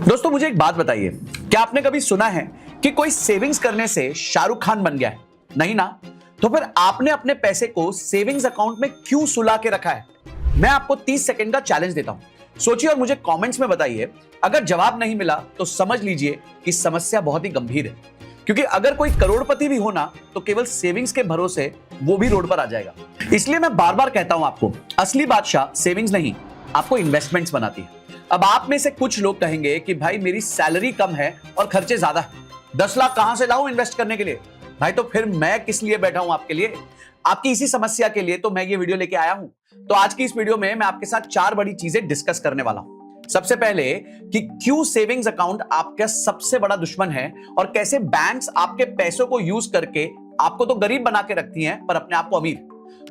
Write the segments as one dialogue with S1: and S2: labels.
S1: दोस्तों मुझे एक बात बताइए, क्या आपने कभी सुना है कि कोई सेविंग्स करने से शाहरुख खान बन गया है? नहीं ना? तो फिर आपने अपने पैसे को सेविंग्स अकाउंट में क्यों सुला के रखा है? मैं आपको 30 सेकंड का चैलेंज देता हूं, सोचिए और मुझे कमेंट्स में बताइए। अगर जवाब नहीं मिला तो समझ लीजिए कि समस्या बहुत ही गंभीर है, क्योंकि अगर कोई करोड़पति भी होना तो केवल सेविंग्स के भरोसे वो भी रोड पर आ जाएगा। इसलिए मैं बार बार कहता हूं आपको, असली बादशाह सेविंग्स नहीं, आपको इन्वेस्टमेंट्स बनाती है। अब आप में से कुछ लोग कहेंगे कि भाई मेरी सैलरी कम है और खर्चे ज्यादा है, 10 लाख कहां से लाऊं इन्वेस्ट करने के लिए? भाई तो फिर मैं किस लिए बैठा हूं आपके लिए? आपकी इसी समस्या के लिए तो मैं ये वीडियो लेके आया हूं। तो आज की इस वीडियो में मैं आपके साथ 4 बड़ी चीजें डिस्कस करने वाला हूं। सबसे पहले कि क्यों सेविंग्स अकाउंट आपका सबसे बड़ा दुश्मन है और कैसे बैंक्स आपके पैसों को यूज करके आपको तो गरीब बना के रखती हैं पर अपने आप को अमीर।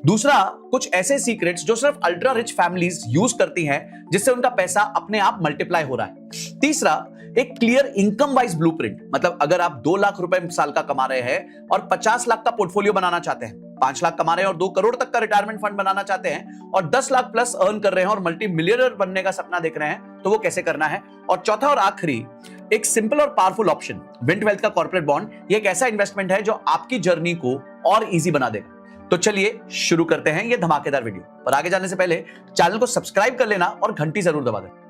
S1: दूसरा, कुछ ऐसे सीक्रेट्स जो सिर्फ अल्ट्रा रिच फैमिलीज यूज करती हैं जिससे उनका पैसा अपने आप मल्टीप्लाई हो रहा है। तीसरा, एक क्लियर इनकम वाइज ब्लूप्रिंट, मतलब अगर आप 2 लाख रुपए साल का कमा रहे हैं और 50 लाख का पोर्टफोलियो बनाना चाहते हैं, 5 लाख कमा रहे हैं और 2 करोड़ तक का रिटायरमेंट फंड बनाना चाहते हैं और 10 लाख प्लस अर्न कर रहे हैं और मल्टी मिलियनर बनने का सपना देख रहे हैं, तो वो कैसे करना है। और चौथा और आखिरी, एक सिंपल और पावरफुल ऑप्शन, विंट वेल्थ का कॉर्पोरेट बॉन्ड। ये एक ऐसा इन्वेस्टमेंट है जो आपकी जर्नी को और इजी बना देगा। तो चलिए शुरू करते हैं ये धमाकेदार वीडियो। और आगे जाने से पहले चैनल को सब्सक्राइब कर लेना और घंटी जरूर दबा देना।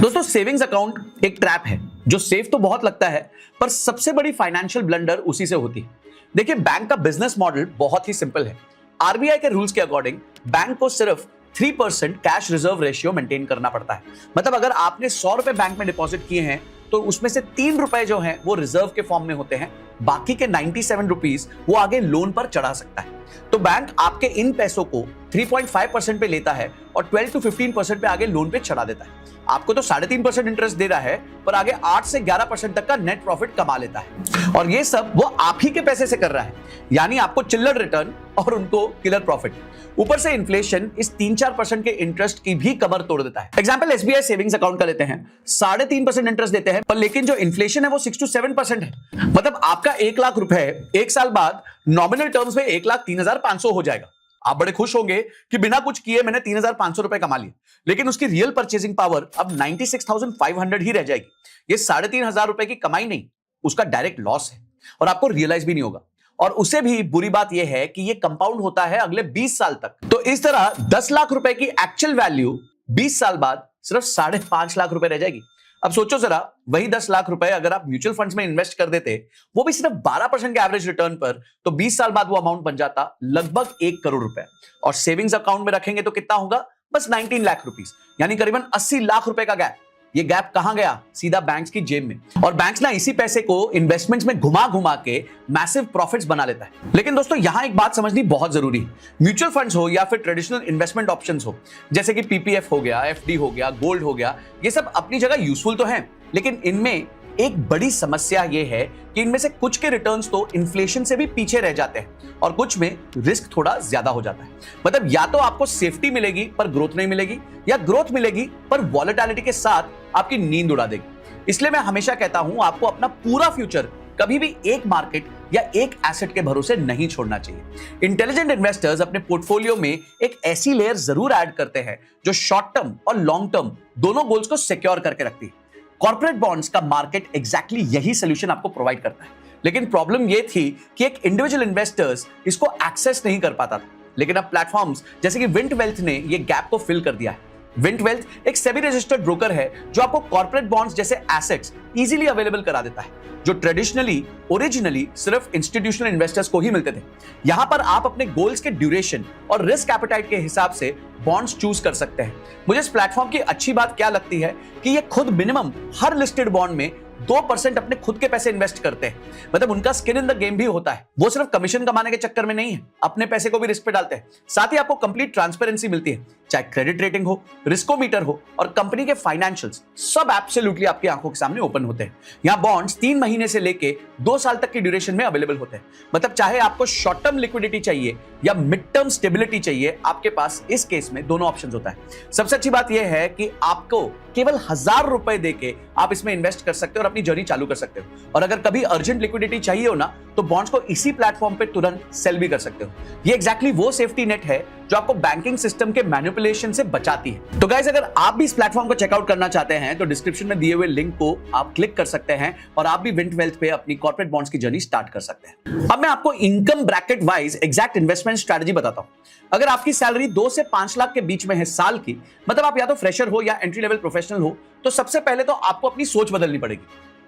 S1: दोस्तों, सेविंग्स अकाउंट एक ट्रैप है जो सेफ तो बहुत लगता है, पर सबसे बड़ी फाइनेंशियल ब्लंडर उसी से होती है। देखिए, बैंक का बिजनेस मॉडल बहुत ही सिंपल है। आरबीआई के रूल्स के अकॉर्डिंग बैंक को सिर्फ 3% कैश रिजर्व रेशियो मेंटेन करना पड़ता है। मतलब अगर आपने 100 रुपए बैंक में डिपॉजिट किए हैं तो उसमें से 3 रुपए जो हैं वो रिजर्व के फॉर्म में होते हैं, बाकी के 97 रुपीज वो आगे लोन पर चढ़ा सकता है। तो बैंक आपके इन पैसों को 3.5% पे लेता है और 12 to 15% पे आगे लोन पे चढ़ा देता है। आपको तो 3.5% इंटरेस्ट दे रहा है, पर आगे 8 से 11% तक का नेट प्रॉफिट कमा लेता है। और ये सब वो आप ही के पैसे से कर रहा है, यानी आपको चिल्लर रिटर्न और उनको किलर प्रॉफिट। ऊपर से इन्फ्लेशन इस 3-4% के इंटरेस्ट की भी कमर तोड़ देता है। एग्जांपल एसबीआई सेविंग्स अकाउंट का लेते हैं, 3.5% इंटरेस्ट देते हैं, पर लेकिन जो इन्फ्लेशन है वो 6 to 7% है। मतलब आपका 1 लाख रुपए 1 साल बाद नॉमिनल टर्म्स में 1,03,500 हो जाएगा। आप बड़े खुश होंगे कि बिना कुछ किए मैंने 3,500 रुपए कमा लिए, लेकिन उसकी रियल परचेजिंग पावर अब 96,500 ही रह जाएगी। ये 3,500 रुपए की कमाई नहीं, उसका डायरेक्ट लॉस है और आपको रियलाइज भी नहीं होगा। और उसे भी बुरी बात यह है कि ये कंपाउंड होता है अगले 20 साल तक। तो इस तरह 10 लाख रुपए की एक्चुअल वैल्यू 20 साल बाद सिर्फ 5.5 लाख रुपए रह जाएगी। अब सोचो जरा, वही 10 लाख रुपए अगर आप म्यूचुअल फंड्स में इन्वेस्ट कर देते, वो भी सिर्फ 12% के एवरेज रिटर्न पर, तो 20 साल बाद वो अमाउंट बन जाता लगभग 1 करोड़ रुपए। और सेविंग्स अकाउंट में रखेंगे तो कितना होगा? बस 19 लाख रुपीस, यानी करीबन 80 लाख रुपए का गैप। ये गैप कहां गया? सीधा बैंक्स की जेब में। और बैंक्स ना इसी पैसे को इन्वेस्टमेंट्स में घुमा घुमा के मैसिव प्रॉफिट्स बना लेता है। लेकिन दोस्तों, यहां एक बात समझनी बहुत जरूरी है। म्यूचुअल फंड्स हो या फिर ट्रेडिशनल इन्वेस्टमेंट ऑप्शंस हो, जैसे कि पीपीएफ हो गया, एफडी हो गया, गोल्ड हो गया, ये सब अपनी जगह यूजफुल तो हैं, लेकिन इनमें एक बड़ी समस्या यह है कि इनमें से कुछ के रिटर्न्स तो इन्फ्लेशन से भी पीछे रह जाते हैं और कुछ में रिस्क थोड़ा ज्यादा हो जाता है। मतलब या तो आपको सेफ्टी मिलेगी पर ग्रोथ नहीं मिलेगी, या ग्रोथ मिलेगी पर वॉलेटिलिटी के साथ आपकी नींद उड़ा देगी। इसलिए मैं हमेशा कहता हूं, आपको अपना पूरा फ्यूचर कभी भी एक मार्केट या एक एसेट के भरोसे नहीं छोड़ना चाहिए। इंटेलिजेंट इन्वेस्टर्स अपने पोर्टफोलियो में एक ऐसी लेयर जरूर ऐड करते हैं जो शॉर्ट टर्म और लॉन्ग टर्म दोनों गोल्स को सिक्योर करके रखती है। कॉर्पोरेट बॉन्ड्स का मार्केट एग्जैक्टली यही सोल्यूशन आपको प्रोवाइड करता है। लेकिन प्रॉब्लम यह थी कि एक इंडिविजुअल इन्वेस्टर्स इसको एक्सेस नहीं कर पाता था। लेकिन अब प्लेटफॉर्म्स जैसे कि विंट वेल्थ ने ये गैप को फिल कर दिया है। विंट वेल्थ एक सेबी रजिस्टर्ड ब्रोकर है जो आपको कॉर्पोरेट बॉन्ड्स जैसे एसेट्स इजीली अवेलेबल करा देता है, जो ट्रेडिशनली ओरिजिनली सिर्फ इंस्टीट्यूशनल इन्वेस्टर्स को ही मिलते थे। यहां पर आप अपने गोल्स के ड्यूरेशन और रिस्क एपेटाइट के हिसाब से बॉन्ड्स चूज कर सकते हैं। मुझे इस प्लेटफॉर्म की अच्छी बात क्या लगती है कि ये खुद मिनिमम हर लिस्टेड बॉन्ड में 2% अपने खुद के पैसे इन्वेस्ट करते हैं। मतलब उनका स्किन इन द गेम भी होता है। वो सिर्फ कमीशन कमाने के चक्कर में नहीं है, अपने पैसे को भी रिस्क पे डालते हैं। साथ ही आपको कंप्लीट ट्रांसपेरेंसी मिलती है, चाहे क्रेडिट रेटिंग हो, रिस्कोमीटर हो और कंपनी के फाइनेंशियल्स, सब एब्सोल्युटली आपकी आंखों के सामने ओपन होते हैं। यहाँ बॉन्ड्स 3 महीने से लेके 2 साल तक की ड्यूरेशन में अवेलेबल होते हैं। मतलब चाहे आपको शॉर्ट टर्म लिक्विडिटी चाहिए या मिड टर्म स्टेबिलिटी चाहिए, आपके पास इस केस में दोनों ऑप्शंस होता है। सबसे अच्छी बात यह है कि आपको केवल 1000 रुपए देके आप इसमें इन्वेस्ट कर सकते हो और अपनी जर्नी चालू कर सकते हो। और अगर कभी अर्जेंट लिक्विडिटी चाहिए हो ना, तो बॉन्ड्स को इसी प्लेटफॉर्म पे तुरंत सेल भी कर सकते हो। ये एग्जैक्टली वो सेफ्टी नेट है जो आपको बैंकिंग सिस्टम के मैनिपुलेशन से बचाती है। तो गाइस, अगर आप भी इस प्लेटफॉर्म को चेकआउट करना चाहते हैं तो डिस्क्रिप्शन में दिए हुए लिंक को आप क्लिक कर सकते हैं और आप भी विंट वेल्थ पे अपनी कॉर्पोरेट बॉन्ड्स की जर्नी स्टार्ट कर सकते हैं। अब मैं आपको income bracket wise exact investment strategy बताता हूं। अगर आपकी सैलरी 2 से 5 लाख के बीच में है साल की, मतलब आप या तो फ्रेशर हो या एंट्री लेवल प्रोफेशनल हो, तो सबसे पहले तो आपको अपनी सोच बदलनी पड़ेगी।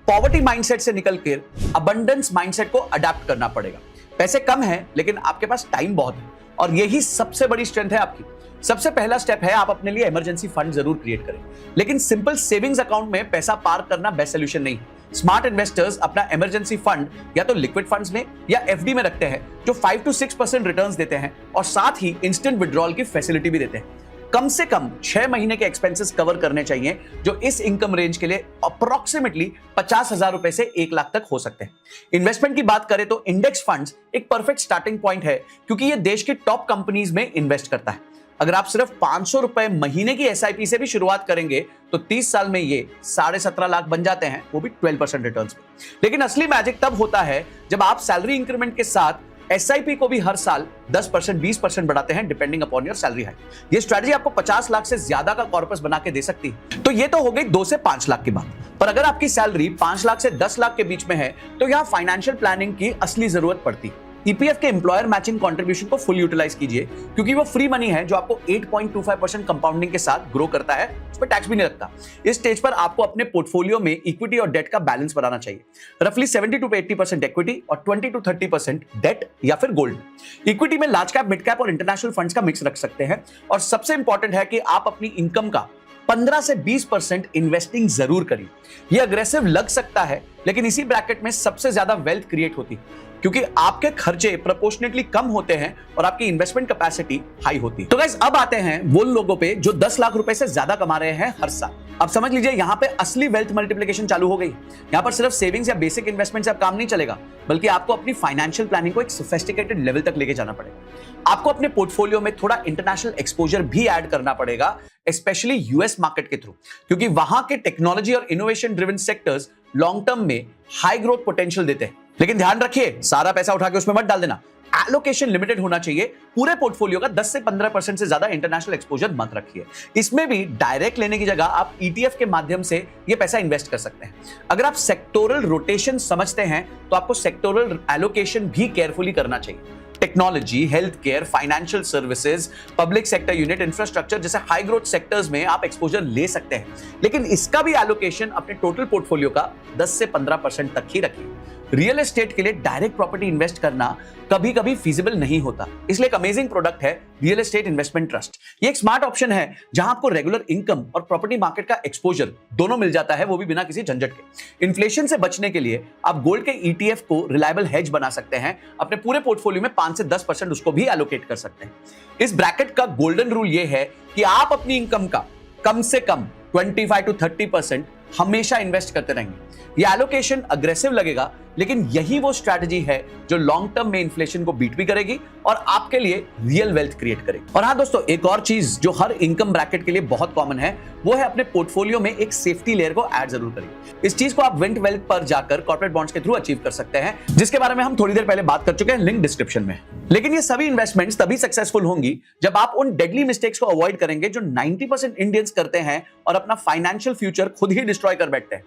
S1: पॉवर्टी माइंडसेट से निकलकर अबंडेंस माइंडसेट को अडॉप्ट करना पड़ेगा। पैसे कम है लेकिन आपके पास टाइम बहुत है और यही सबसे बड़ी स्ट्रेंथ है आपकी। सबसे पहला स्टेप है आप अपने लिए इमरजेंसी फंड जरूर क्रिएट करें, लेकिन सिंपल सेविंग्स अकाउंट में पैसा पार्क करना बेस्ट सोल्यूशन नहीं। स्मार्ट इन्वेस्टर्स अपना इमरजेंसी फंड या तो लिक्विड फंड्स में या एफडी में रखते हैं जो 5 to 6% रिटर्न्स देते हैं और साथ ही इंस्टेंट विड्रॉल की फैसिलिटी भी देते हैं। कम से कम 6 महीने के एक्सपेंसेस कवर करने चाहिए, जो इस इनकम रेंज के लिए अप्रोक्सीमेटली 50,000 रुपए से 1 लाख तक हो सकते हैं। इन्वेस्टमेंट की बात करें तो इंडेक्स फंड्स एक परफेक्ट स्टार्टिंग पॉइंट है, क्योंकि ये देश की टॉप कंपनीज में इन्वेस्ट करता है। अगर आप सिर्फ 500 रुपए महीने की एसआईपी से भी शुरुआत करेंगे तो 30 साल में ये 17.5 लाख बन जाते हैं, वो भी 12% रिटर्न्स पे। लेकिन असली मैजिक तब होता है जब आप सैलरी इंक्रीमेंट के साथ एसआईपी को भी हर साल 10% 20% बढ़ाते हैं, depending upon your salary hike. ये स्ट्रेटजी आपको 50 लाख से ज्यादा का कॉर्पस बना के दे सकती है। तो ये तो हो गई 2 से 5 लाख की बात। पर अगर आपकी सैलरी 5 लाख से 10 लाख के बीच में है तो यहां फाइनेंशियल प्लानिंग की असली जरूरत पड़ती है। ईपीएफ के एम्प्लॉयर मैचिंग कंट्रीब्यूशन को फुल यूटिलाइज कीजिए, क्योंकि वो फ्री मनी है जो आपको 8.25% कंपाउंडिंग के साथ ग्रो करता है, उस पर टैक्स भी नहीं लगता। इस स्टेज पर आपको अपने पोर्टफोलियो में इक्विटी और डेट का बैलेंस बनाना चाहिए। रफली 70 to 80% इक्विटी और 20 to 30% डेट या फिर गोल्ड। इक्विटी में लार्ज कैप, मिड कैप और इंटरनेशनल फंड्स का मिक्स रख सकते हैं। और सबसे इंपॉर्टेंट है कि आप अपनी इनकम का 15 से 20% इन्वेस्टिंग जरूर करिए। यह अग्रेसिव लग सकता है, लेकिन इसी ब्रैकेट में सबसे ज्यादा वेल्थ क्रिएट होती है, क्योंकि आपके खर्चे प्रोपोर्शनेटली कम होते हैं और आपकी इन्वेस्टमेंट कैपेसिटी हाई होती है। तो गाइस, अब आते हैं वो लोगों पे जो 10 लाख रुपए से ज्यादा कमा रहे हैं हर साल। अब समझ लीजिए, यहां पे असली वेल्थ मल्टीप्लिकेशन चालू हो गई। यहां पर सिर्फ सेविंग्स या बेसिक इन्वेस्टमेंट से अब काम नहीं चलेगा, बल्कि आपको अपनी फाइनेंशियल प्लानिंग को एक सोफिस्टिकेटेड लेवल तक लेके जाना पड़ेगा। आपको अपने पोर्टफोलियो में थोड़ा इंटरनेशनल एक्सपोजर भी ऐड करना पड़ेगा, स्पेशली यूएस मार्केट के थ्रू, क्योंकि वहां के टेक्नोलॉजी और innovation driven sectors long term में हाई ग्रोथ पोटेंशियल देते हैं। लेकिन ध्यान रखिए, सारा पैसा उठा के उसमें मत डाल देना। एलोकेशन लिमिटेड होना चाहिए। पूरे पोर्टफोलियो का 10 से 15% से ज्यादा इंटरनेशनल एक्सपोजर मत रखिए। इसमें भी डायरेक्ट लेने की जगह आप ईटीएफ के माध्यम से ये पैसा इन्वेस्ट कर सकते हैं। अगर आप सेक्टोरल रोटेशन समझते हैं तो आपको सेक्टोरल एलोकेशन भी केयरफुली करना चाहिए। Technology, health care, financial services, public sector unit, infrastructure जैसे हाई ग्रोथ सेक्टर्स में आप एक्सपोजर ले सकते हैं, लेकिन इसका भी एलोकेशन अपने टोटल पोर्टफोलियो का 10 से 15% तक ही रखिए। रियल एस्टेट के लिए डायरेक्ट प्रॉपर्टी इन्वेस्ट करना कभी कभी फीजिबल नहीं होता, इसलिए एक अमेजिंग प्रोडक्ट है रियल एस्टेट इन्वेस्टमेंट ट्रस्ट। ये एक स्मार्ट ऑप्शन है जहां आपको रेगुलर इनकम और प्रॉपर्टी मार्केट का एक्सपोजर दोनों मिल जाता है, वो भी बिना किसी झंझट के। इन्फ्लेशन से बचने के लिए आप गोल्ड के ईटीएफ को रिलायबल हेज बना सकते हैं। अपने पूरे पोर्टफोलियो में 5 से 10% उसको भी एलोकेट कर सकते हैं। इस ब्रैकेट का गोल्डन रूल ये है कि आप अपनी इनकम का कम से कम 25 to 30% हमेशा इन्वेस्ट करते रहेंगे। ये एलोकेशन अग्रेसिव लगेगा, लेकिन यही वो स्ट्रैटेजी है जो लॉन्ग टर्म में इन्फ्लेशन को बीट भी करेगी और आपके लिए रियल वेल्थ क्रिएट करेगी। और हाँ दोस्तों, एक और चीज जो हर इनकम ब्रैकेट के लिए बहुत कॉमन है, वो है अपने पोर्टफोलियो में एक सेफ्टी लेयर को ऐड जरूर करें। इस चीज को आप विंट वेल्थ पर जाकर कॉर्पोरेट बॉन्ड्स के थ्रू अचीव कर सकते हैं, जिसके बारे में हम थोड़ी देर पहले बात कर चुके हैं, लिंक डिस्क्रिप्शन में। लेकिन ये सभी इन्वेस्टमेंट्स तभी सक्सेसफुल होंगी जब आप उन डेडली मिस्टेक्स को अवॉइड करेंगे जो 90% इंडियंस करते हैं और अपना फाइनेंशियल फ्यूचर खुद ही डिस्ट्रॉय कर बैठते हैं।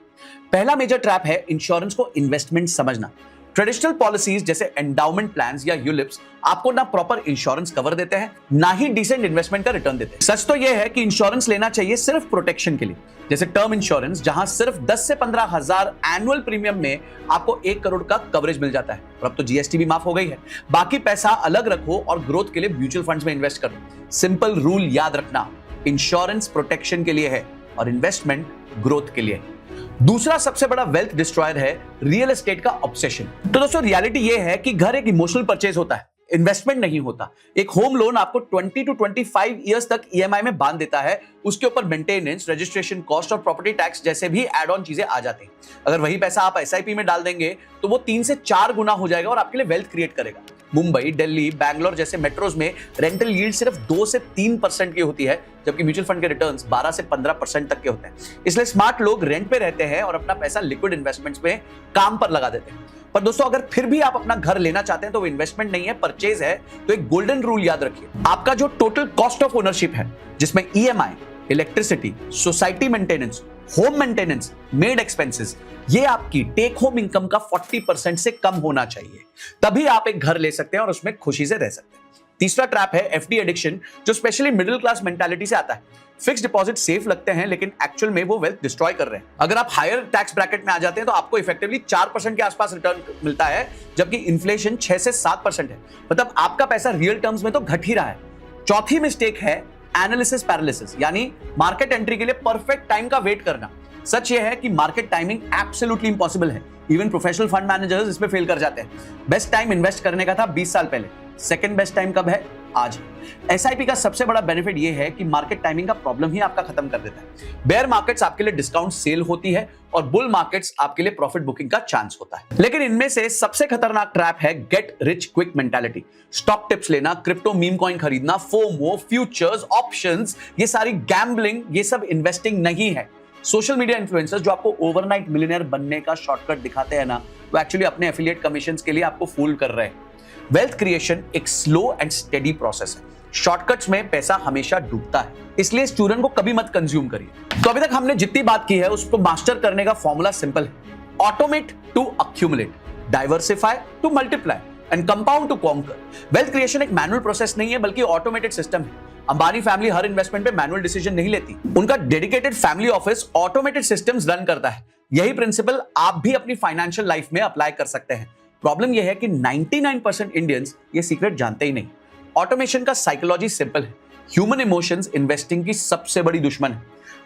S1: पहला मेजर ट्रैप है इंश्योरेंस को इन्वेस्टमेंट समझना। ट्रेडिशनल पॉलिसीज जैसे एंडाउमेंट प्लान्स या यूलिप्स आपको ना प्रॉपर इंश्योरेंस कवर देते हैं, ना ही डिसेंट इन्वेस्टमेंट का रिटर्न देते हैं। सच तो यह है कि इंश्योरेंस लेना चाहिए सिर्फ प्रोटेक्शन के लिए, जैसे टर्म इंश्योरेंस, जहां सिर्फ 10 से 15 हजार एनुअल प्रीमियम में आपको 1 करोड़ का कवरेज मिल जाता है। और अब तो जीएसटी भी माफ हो गई है। बाकी पैसा अलग रखो और ग्रोथ के लिए म्यूचुअल फंड्स में इन्वेस्ट करो। सिंपल रूल याद रखना, इंश्योरेंस प्रोटेक्शन के लिए है और इन्वेस्टमेंट ग्रोथ के लिए है। दूसरा सबसे बड़ा वेल्थ डिस्ट्रॉयर है रियल एस्टेट का ऑब्सेशन। तो दोस्तों, रियलिटी ये है कि घर एक इमोशनल परचेज होता है, इन्वेस्टमेंट नहीं होता। एक होम लोन आपको 20 to 25 इयर्स तक ईएमआई में बांध देता है। उसके ऊपर मेंटेनेंस, रजिस्ट्रेशन कॉस्ट और प्रॉपर्टी टैक्स जैसे भी एड ऑन चीजें आ जाती हैं। अगर वही पैसा आप एसआईपी में डाल देंगे तो वो 3 से 4 गुना हो जाएगा और आपके लिए वेल्थ क्रिएट करेगा। मुंबई, दिल्ली, बैंगलोर जैसे मेट्रोज में रेंटल यील्ड सिर्फ 2 से 3% की होती है, जबकि म्यूचुअल फंड के रिटर्न्स 12 से 15% तक के होते हैं। इसलिए स्मार्ट लोग रेंट पे रहते हैं और अपना पैसा लिक्विड इन्वेस्टमेंट्स में काम पर लगा देते हैं। पर दोस्तों अगर फिर भी आप अपना घर लेना चाहते हैं तो वो इन्वेस्टमेंट नहीं है, परचेज है, तो एक गोल्डन रूल याद रखिए, आपका जो टोटल कॉस्ट ऑफ ओनरशिप है, जिसमें EMI, electricity, society maintenance, home maintenance, made expenses, ये आपकी टेक होम इनकम का 40% से कम होना चाहिए, तभी आप एक घर ले सकते हैं और उसमें खुशी से रह सकते हैं। तीसरा ट्रैप है एफडी एडिक्शन, जो स्पेशली मिडिल क्लास मेंटालिटी से आता है। फिक्स डिपॉजिट सेफ लगते हैं लेकिन एक्चुअल में वो वेल्थ डिस्ट्रॉय कर रहे हैं। अगर आप हायर टैक्स ब्रैकेट में आ जाते हैं तो आपको इफेक्टिवली 4% के आसपास रिटर्न मिलता है, जबकि इन्फ्लेशन 6 से 7% है। मतलब आपका पैसा रियल टर्म्स में तो घट ही रहा है। चौथी मिस्टेक है एनालिसिस पैरालिसिस, यानी मार्केट एंट्री के लिए परफेक्ट टाइम का वेट करना। सच ये है कि मार्केट टाइमिंग एब्सोल्युटली इंपॉसिबल है, इवन प्रोफेशनल फंड मैनेजर्स इसमें फेल कर जाते हैं। बेस्ट टाइम इन्वेस्ट करने का था 20 साल पहले, सेकंड बेस्ट टाइम कब है? आज। एसआईपी का सबसे बड़ा बेनिफिट यह है कि मार्केट टाइमिंग का प्रॉब्लम ही आपका खत्म कर देता है। बेयर मार्केट्स आपके लिए डिस्काउंट सेल होती है और बुल मार्केट्स आपके लिए प्रॉफिट बुकिंग का चांस होता है। लेकिन इनमें से सबसे खतरनाक ट्रैप है get rich quick mentality. Stock tips लेना, क्रिप्टो मीम कॉइन खरीदना, फोमो, फ्यूचर्स, ऑप्शंस, ये सारी गैम्बलिंग, ये सब इन्वेस्टिंग नहीं है। सोशल मीडिया इन्फ्लुएंसर्स जो आपको ओवरनाइट मिलियनेयर बनने का शॉर्टकट दिखाते हैं ना, वो एक्चुअली अपने एफिलिएट कमीशंस के लिए आपको फूल कर रहे हैं। वेल्थ क्रिएशन एक स्लो एंड स्टेडी प्रोसेस है। शॉर्टकट्स में पैसा हमेशा डूबता है, इसलिए स्टूडेंट को कभी मत कंज्यूम करिए। तो अभी तक हमने जितनी बात की है उसको मास्टर करने का फॉर्मूला सिंपल है। Automate to accumulate, diversify to multiply and compound to conquer. Wealth creation एक मैनुअल प्रोसेस नहीं है बल्कि ऑटोमेटेड सिस्टम है। अंबानी फैमिली हर इन्वेस्टमेंट पे मैनुअल डिसीजन नहीं लेती, उनका dedicated family office automated systems run करता है। यही प्रिंसिपल आप भी अपनी फाइनेंशियल लाइफ में अप्लाई कर सकते हैं। प्रॉब्लम यह है कि 99% इंडियंस ये सीक्रेट जानते ही नहीं। ऑटोमेशन का साइकोलॉजी सिंपल है। ह्यूमन इमोशंस इन्वेस्टिंग की सबसे बड़ी दुश्मन है।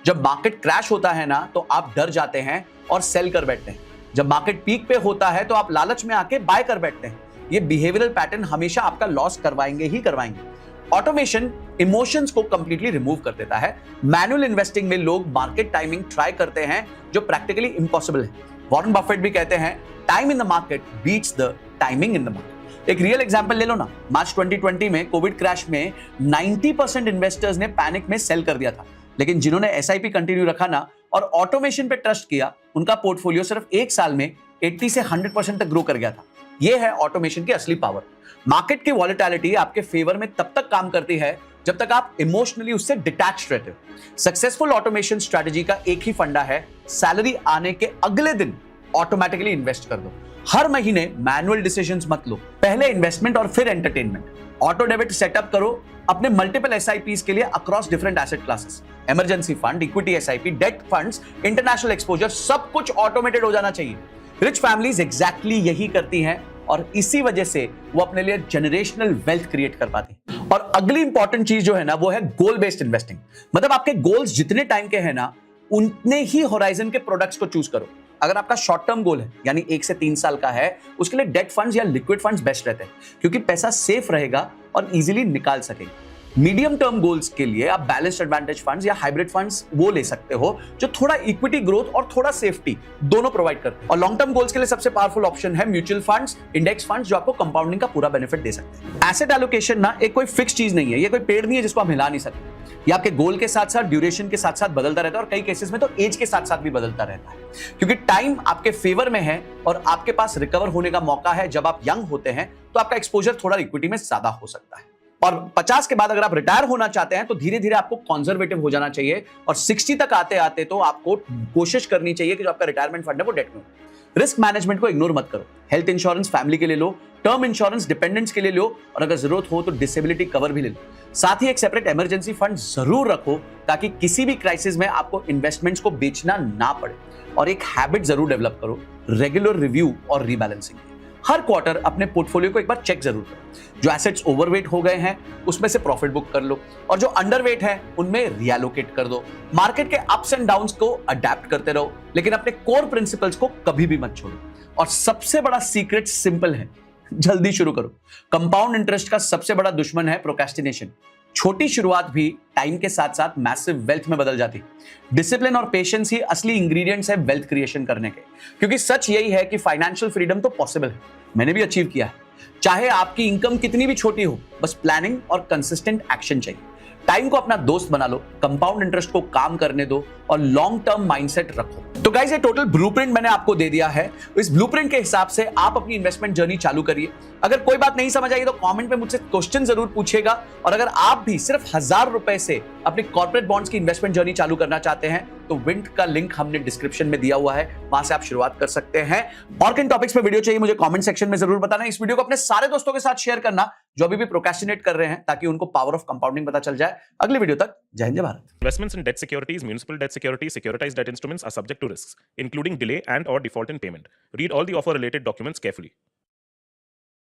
S1: जब मार्केट क्रैश होता है ना तो आप डर जाते हैं और सेल कर बैठते हैं। जब मार्केट पीक पे होता है तो आप लालच में आके बाय कर बैठते हैं। ये बिहेवियरल पैटर्न हमेशा आपका लॉस करवाएंगे ही करवाएंगे। ऑटोमेशन इमोशंस को कंप्लीटली रिमूव कर देता है। मैनुअल इन्वेस्टिंग में लोग मार्केट टाइमिंग ट्राई करते हैं जो प्रैक्टिकली इंपॉसिबल है। वॉरेन बफेट भी कहते हैं time in the market beats the timing in the market. एक रियल एग्जांपल ले लो ना, मार्च 2020 में कोविड क्रैश में 90% इन्वेस्टर्स ने पैनिक में सेल कर दिया था, लेकिन जिन्होंने एसआईपी कंटिन्यू रखा ना और ऑटोमेशन पे ट्रस्ट किया, उनका पोर्टफोलियो सिर्फ एक साल में 80 से 100% तक ग्रो कर गया था। यह है ऑटोमेशन की असली पावर। मार्केट की वॉलेटिलिटी आपके फेवर में तब तक काम करती है जब तक आप इमोशनली उससे डिटैच्ड रहते हो। सक्सेसफुल ऑटोमेशन स्ट्रेटजी का एक ही फंडा है, सैलरी आने के अगले दिन ऑटोमेटिकली इन्वेस्ट कर दो। हर महीने मैनुअल डिसीजंस मत लो, पहले इन्वेस्टमेंट और फिर एंटरटेनमेंट। ऑटो डेबिट सेटअप करो अपने मल्टीपल एसआईपीज के लिए across different asset classes, emergency fund, equity SIP, date funds, international exposure, सब कुछ ऑटोमेटेड हो जाना चाहिए। रिच फैमिलीज एग्जैक्टली यही करती हैं और इसी वजह से वो अपने लिए जनरेशनल वेल्थ क्रिएट कर पाती हैं। और अगली इंपॉर्टेंट चीज जो है ना वो है गोल बेस्ड इन्वेस्टिंग। मतलब आपके गोल्स जितने टाइम के हैं ना उतने ही होराइजन के प्रोडक्ट्स को चूज करो। अगर आपका शॉर्ट टर्म गोल है यानी 1 से 3 साल का है, उसके लिए डेट फंड्स या लिक्विड फंड्स बेस्ट रहते हैं क्योंकि पैसा सेफ रहेगा और इजीली निकाल सकेंगे। मीडियम टर्म गोल्स के लिए आप बैलेंस्ड एडवांटेज फंड्स या हाइब्रिड फंड्स वो ले सकते हो जो थोड़ा इक्विटी ग्रोथ और थोड़ा सेफ्टी दोनों प्रोवाइड करते हैं। और लॉन्ग टर्म गोल्स के लिए सबसे पावरफुल ऑप्शन है म्यूचुअल फंड्स, इंडेक्स फंड्स जो आपको कंपाउंडिंग का पूरा बेनिफिट दे सकते हैं। एसेट एलोकेशन ना एक कोई फिक्स चीज नहीं है, ये कोई पेड़ नहीं है जिसको आप हिला नहीं सकते। ये आपके गोल के साथ साथ ड्यूरेशन के साथ साथ बदलता रहता है और कई केसेस में तो एज के साथ साथ भी बदलता रहता है क्योंकि टाइम आपके फेवर में है और आपके पास रिकवर होने का मौका है। जब आप यंग होते हैं तो आपका एक्सपोजर थोड़ा इक्विटी में ज्यादा हो सकता है और 50 के बाद अगर आप रिटायर होना चाहते हैं तो धीरे धीरे आपको कंजर्वेटिव हो जाना चाहिए और 60 तक आते आते तो आपको कोशिश करनी चाहिए कि जो आपका रिटायरमेंट फंड है वो डेट में हो। रिस्क मैनेजमेंट को इग्नोर मत करो। हेल्थ इंश्योरेंस फैमिली के लिए लो, टर्म इंश्योरेंस डिपेंडेंट्स के लिए लो और अगर जरूरत हो तो डिसेबिलिटी कवर भी ले लो। साथ ही एक सेपरेट इमरजेंसी फंड जरूर रखो ताकि किसी भी क्राइसिस में आपको इन्वेस्टमेंट्स को बेचना ना पड़े। और एक हैबिट जरूर डेवलप करो, रेगुलर रिव्यू और रीबैलेंसिंग। हर क्वार्टर अपने पोर्टफोलियो को एक बार चेक जरूर करो। जो एसेट्स ओवरवेट हो गए हैं उसमें से प्रॉफिट बुक कर लो और जो अंडरवेट है उनमें रिएलोकेट कर दो। मार्केट के अप्स एंड डाउन्स को अडेप्ट करते रहो लेकिन अपने कोर प्रिंसिपल्स को कभी भी मत छोड़ो। और सबसे बड़ा सीक्रेट सिंपल है, जल्दी शुरू करो। कंपाउंड इंटरेस्ट का सबसे बड़ा दुश्मन है प्रोक्रेस्टिनेशन। छोटी शुरुआत भी टाइम के साथ साथ मैसिव वेल्थ में बदल जाती है। डिसिप्लिन और पेशेंस ही असली इंग्रेडिएंट्स है वेल्थ क्रिएशन करने के, क्योंकि सच यही है कि फाइनेंशियल फ्रीडम तो पॉसिबल है, मैंने भी अचीव किया है। चाहे आपकी इनकम कितनी भी छोटी हो, बस प्लानिंग और कंसिस्टेंट एक्शन चाहिए। टाइम को अपना दोस्त बना लो, कंपाउंड इंटरेस्ट को काम करने दो और लॉन्ग टर्म माइंडसेट रखो। तो गाइस ये टोटल ब्लूप्रिंट मैंने आपको दे दिया है। इस ब्लूप्रिंट के हिसाब से आप अपनी इन्वेस्टमेंट जर्नी चालू करिए। अगर कोई बात नहीं समझ आई तो कमेंट में मुझसे क्वेश्चन जरूर पूछिएगा। और अगर आप भी सिर्फ 1000 रुपए से अपनी कॉर्पोरेट बॉन्ड्स की इन्वेस्टमेंट जर्नी चालू करना चाहते हैं तो विंट का लिंक हमने डिस्क्रिप्शन में दिया हुआ है, वहां से आप शुरुआत कर सकते हैं। और किन टॉपिक्स पे वीडियो चाहिए मुझे कमेंट सेक्शन में जरूर बताना। इस वीडियो को अपने सारे दोस्तों के साथ शेयर करना जो अभी भी प्रोक्रेस्टिनेट कर रहे हैं, ताकि उनको पावर ऑफ कंपाउंडिंग पता चल जाए। अगली वीडियो तक जय हिंद जय Bharat.
S2: Investments in debt securities, municipal debt securities, securitized debt instruments are subject to risks, including delay and/or default in payment. Read all the offer-related documents carefully.